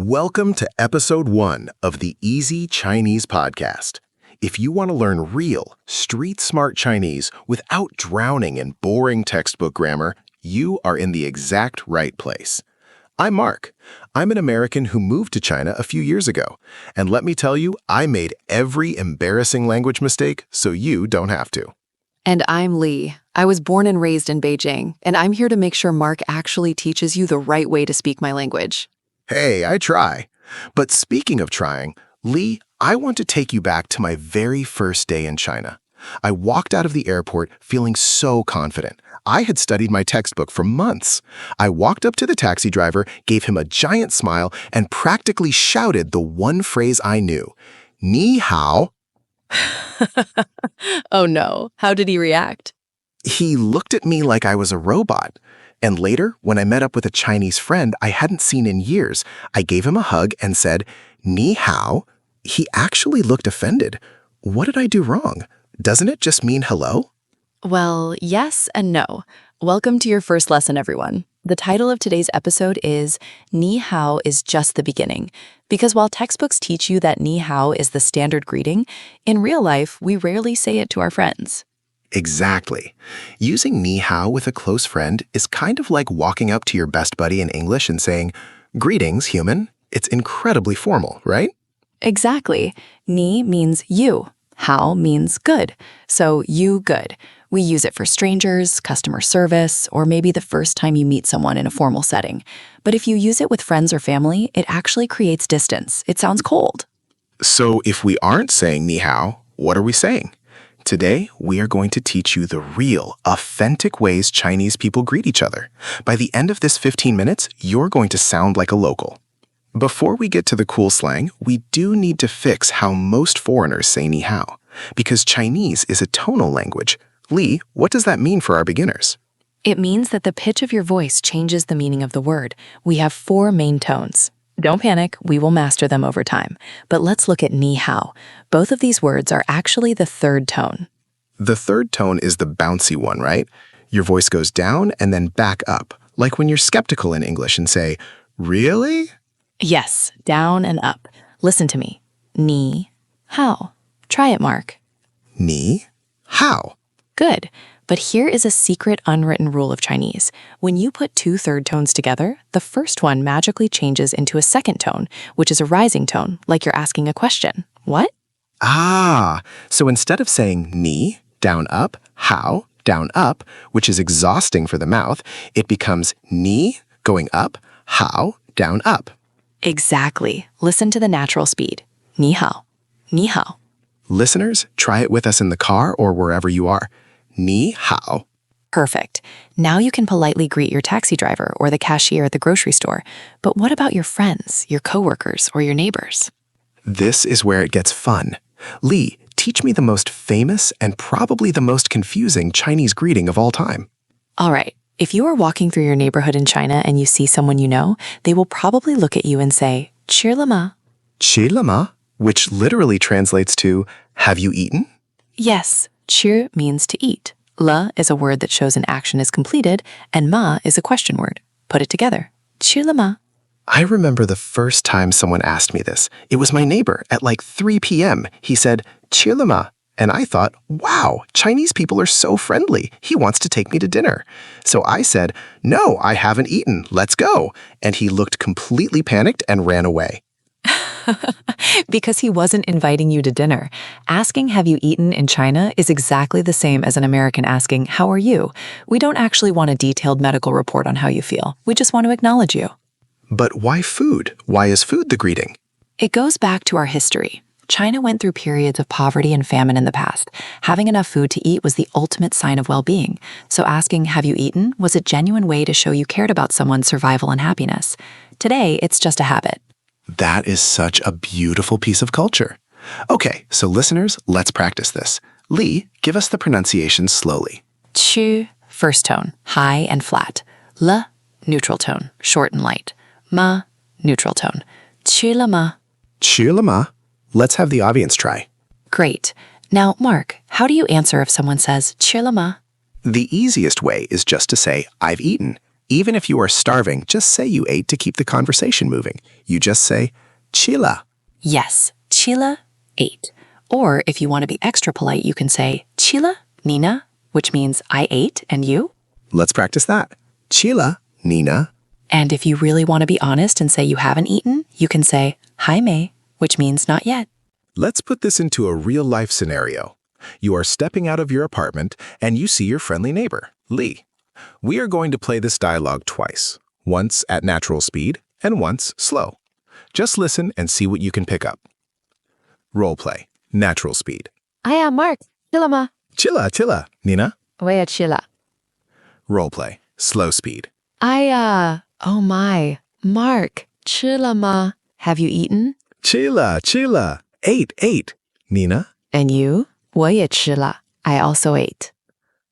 Welcome to episode 1 of the Easy Chinese podcast. If you want to learn real, street-smart Chinese without drowning in boring textbook grammar, you are in the exact right place. I'm Mark. I'm an American who moved to China a few years ago. And let me tell you, I made every embarrassing language mistake so you don't have to. And I'm Lee. I was born and raised in Beijing, and I'm here to make sure Mark actually teaches you the right way to speak my language. Hey, I try. But speaking of trying, Lee, I want to take you back to my very first day in China. I walked out of the airport feeling so confident. I had studied my textbook for months. I walked up to the taxi driver, gave him a giant smile, and practically shouted the one phrase I knew, "Ni hao." Oh no, how did he react? He looked at me like I was a robot. And later, when I met up with a Chinese friend I hadn't seen in years, I gave him a hug and said, "Ni hao." He actually looked offended. What did I do wrong? Doesn't it just mean hello? Well, yes and no. Welcome to your first lesson, everyone. The title of today's episode is Ni hao is just the beginning. Because while textbooks teach you that ni hao is the standard greeting, in real life, we rarely say it to our friends. Exactly. Using ni hao with a close friend is kind of like walking up to your best buddy in English and saying, "Greetings, human." It's incredibly formal, right? Exactly. Ni means you. Hao means good. So you good. We use it for strangers, customer service, or maybe the first time you meet someone in a formal setting. But if you use it with friends or family, it actually creates distance. It sounds cold. So if we aren't saying ni hao, what are we saying? Today, we are going to teach you the real, authentic ways Chinese people greet each other. By the end of this 15 minutes, you're going to sound like a local. Before we get to the cool slang, we do need to fix how most foreigners say ni hao, because Chinese is a tonal language. Lee, what does that mean for our beginners? It means that the pitch of your voice changes the meaning of the word. We have 4 main tones. Don't panic, we will master them over time. But let's look at ni hao. Both of these words are actually the 3rd tone. The 3rd tone is the bouncy one, right? Your voice goes down and then back up, like when you're skeptical in English and say, "Really?" Yes, down and up. Listen to me. Ni hao. Try it, Mark. Ni hao. Good. But here is a secret unwritten rule of Chinese. When you put 2 third tones together, the first one magically changes into a 2nd tone, which is a rising tone, like you're asking a question. What? So instead of saying ni, down up, hao, down up, which is exhausting for the mouth, it becomes ni, going up, hao, down up. Exactly. Listen to the natural speed. Ni hao. Ni hao. Listeners, try it with us in the car or wherever you are. Ni hao. Perfect. Now you can politely greet your taxi driver or the cashier at the grocery store. But what about your friends, your coworkers, or your neighbors? This is where it gets fun. Lee, teach me the most famous and probably the most confusing Chinese greeting of all time. All right. If you are walking through your neighborhood in China and you see someone you know, they will probably look at you and say, "Qi le ma?" "Qi le ma?" which literally translates to, "Have you eaten?" Yes, qi means to eat. Le is a word that shows an action is completed, and ma is a question word. Put it together. Qi le ma? I remember the first time someone asked me this. It was my neighbor at like 3 p.m. He said, "Qi le ma?" And I thought, wow, Chinese people are so friendly. He wants to take me to dinner. So I said, "No, I haven't eaten. Let's go." And he looked completely panicked and ran away. Because he wasn't inviting you to dinner. Asking "have you eaten" in China is exactly the same as an American asking "how are you?" We don't actually want a detailed medical report on how you feel. We just want to acknowledge you. But why food? Why is food the greeting? It goes back to our history. China went through periods of poverty and famine in the past. Having enough food to eat was the ultimate sign of well-being. So asking "have you eaten" was a genuine way to show you cared about someone's survival and happiness. Today, it's just a habit. That is such a beautiful piece of culture. Okay, so listeners, let's practice this. Lee, give us the pronunciation slowly. Qi, first tone, high and flat. Le, neutral tone, short and light. Ma, neutral tone. Qi le ma. "Qi le ma." Let's have the audience try. Great. Now, Mark, how do you answer if someone says "qi le ma"? The easiest way is just to say, "I've eaten." Even if you are starving, just say you ate to keep the conversation moving. You just say, "Chila." Yes, chila, ate. Or if you want to be extra polite, you can say chila, Nina, which means I ate and you. Let's practice that. "Chila, Nina." And if you really want to be honest and say you haven't eaten, you can say Jaime, which means not yet. Let's put this into a real-life scenario. You are stepping out of your apartment and you see your friendly neighbor, Lee. We are going to play this dialogue twice, once at natural speed and once slow. Just listen and see what you can pick up. Role play, natural speed. Aya, Mark, chila ma. "Chila, chila, Nina." Wea chila. Role play, slow speed. Oh my, Mark, chila ma. Have you eaten? "Chila, chila, ate, Nina." And you? 我也吃了. I also ate.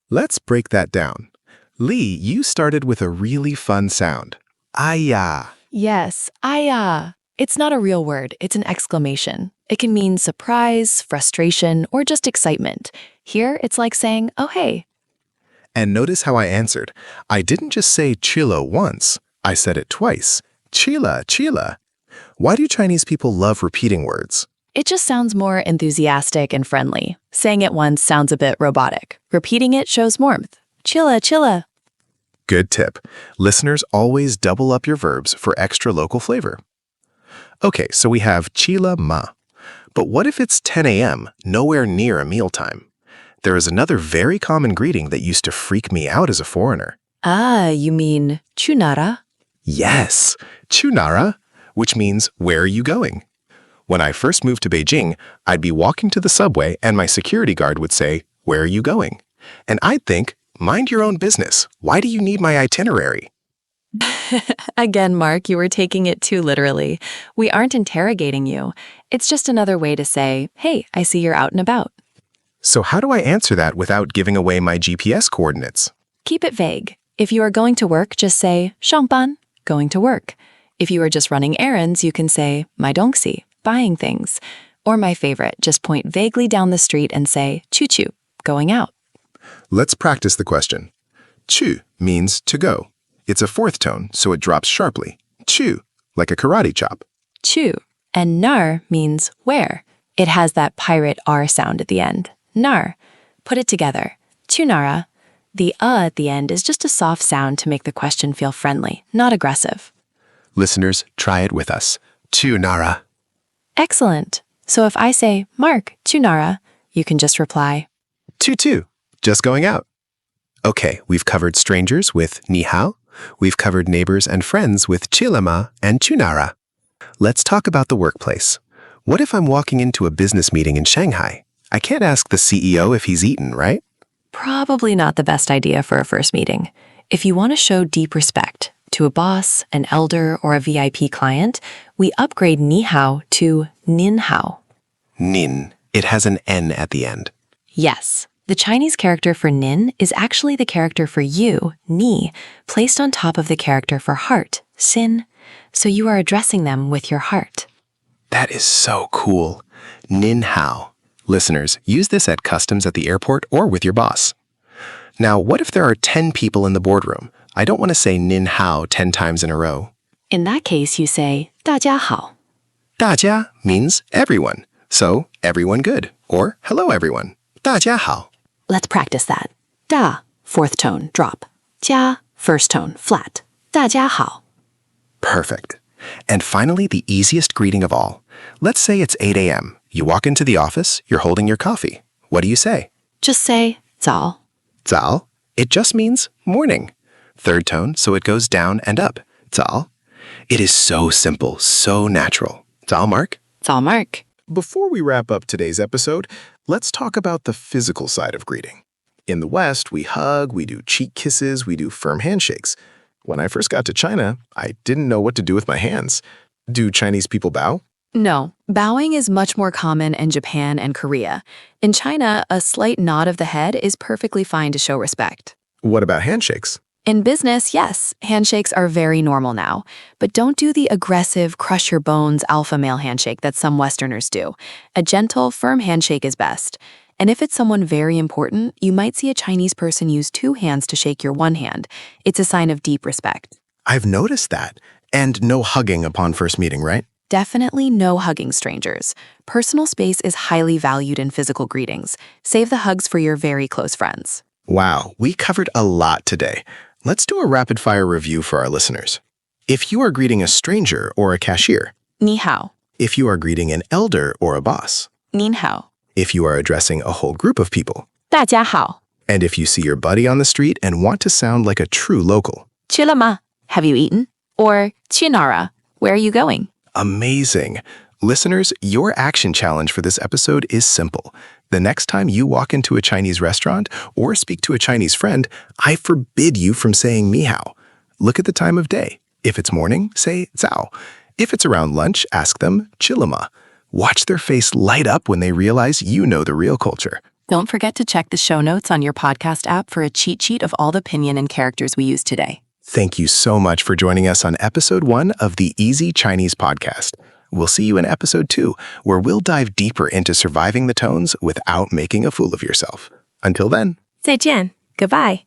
Let's break that down. Lee, you started with a really fun sound. Aya. Yes, aya. It's not a real word, it's an exclamation. It can mean surprise, frustration, or just excitement. Here, it's like saying, oh hey. And notice how I answered. I didn't just say chila once. I said it twice. Chila, chila. Why do Chinese people love repeating words? It just sounds more enthusiastic and friendly. Saying it once sounds a bit robotic. Repeating it shows warmth. Chilla, chilla. Good tip. Listeners, always double up your verbs for extra local flavor. Okay, so we have chila ma. But what if it's 10 a.m., nowhere near a mealtime? There is another very common greeting that used to freak me out as a foreigner. Ah, you mean chunara? Yes, chunara, which means where are you going? When I first moved to Beijing, I'd be walking to the subway and my security guard would say, where are you going? And I'd think, mind your own business. Why do you need my itinerary? Again, Mark, you were taking it too literally. We aren't interrogating you. It's just another way to say, hey, I see you're out and about. So how do I answer that without giving away my GPS coordinates? Keep it vague. If you are going to work, just say, 上班, going to work. If you are just running errands, you can say, 买东西, buying things. Or my favorite, just point vaguely down the street and say, 去去, going out. Let's practice the question. Chu means to go. It's a fourth tone, so it drops sharply. Chu, like a karate chop. Chu. And nar means where. It has that pirate R sound at the end. Nar. Put it together. Chunara. The at the end is just a soft sound to make the question feel friendly, not aggressive. Listeners, try it with us. Chunara. Excellent. So if I say, Mark, chunara, you can just reply, Tu, just going out. Okay, we've covered strangers with ni hao. We've covered neighbors and friends with chilama and chunara. Let's talk about the workplace. What if I'm walking into a business meeting in Shanghai? I can't ask the CEO if he's eaten, right? probably not the best idea for a first meeting. If you want to show deep respect to a boss, an elder, or a VIP client, we upgrade ni hao to nin hao. Nin. It has an N at the end. Yes, the Chinese character for nin is actually the character for you, ni, placed on top of the character for heart, sin. So you are addressing them with your heart. That is so cool. Nin hao. Listeners, use this at customs at the airport or with your boss. Now, what if there are 10 people in the boardroom? I don't want to say nin hao 10 times in a row. In that case, you say 大家好. 大家 means everyone. So, everyone good. Or, hello everyone. 大家好. Let's practice that. 大, fourth tone, drop. 家, first tone, flat. 大家好. Perfect. And finally, the easiest greeting of all. Let's say it's 8 a.m. You walk into the office, you're holding your coffee. What do you say? Just say 早. 早. It just means morning. Third tone, so it goes down and up. 早. It is so simple, so natural. 早, Mark? 早, Mark. Before we wrap up today's episode, let's talk about the physical side of greeting. In the West, we hug, we do cheek kisses, we do firm handshakes. When I first got to China, I didn't know what to do with my hands. Do Chinese people bow? No, bowing is much more common in Japan and Korea. In China, a slight nod of the head is perfectly fine to show respect. What about handshakes? In business, yes, handshakes are very normal now. But don't do the aggressive, crush-your-bones alpha male handshake that some Westerners do. A gentle, firm handshake is best. And if it's someone very important, you might see a Chinese person use 2 hands to shake your one hand. It's a sign of deep respect. I've noticed that. And no hugging upon first meeting, right? Definitely no hugging strangers. Personal space is highly valued in physical greetings. Save the hugs for your very close friends. Wow, we covered a lot today. Let's do a rapid-fire review for our listeners. If you are greeting a stranger or a cashier, 你好, if you are greeting an elder or a boss, 您好, if you are addressing a whole group of people, 大家好, and if you see your buddy on the street and want to sound like a true local. 去了吗? Have you eaten? Or 去哪儿啊? Where are you going? Amazing. Listeners, your action challenge for this episode is simple. The next time you walk into a Chinese restaurant or speak to a Chinese friend, I forbid you from saying ni hao. Look at the time of day. If it's morning, say zao. If it's around lunch, ask them chilama. Watch their face light up when they realize you know the real culture. Don't forget to check the show notes on your podcast app for a cheat sheet of all the pinyin and characters we used today. Thank you so much for joining us on episode 1 of the Easy Chinese podcast. We'll see you in episode 2, where we'll dive deeper into surviving the tones without making a fool of yourself. Until then. 再见. Goodbye.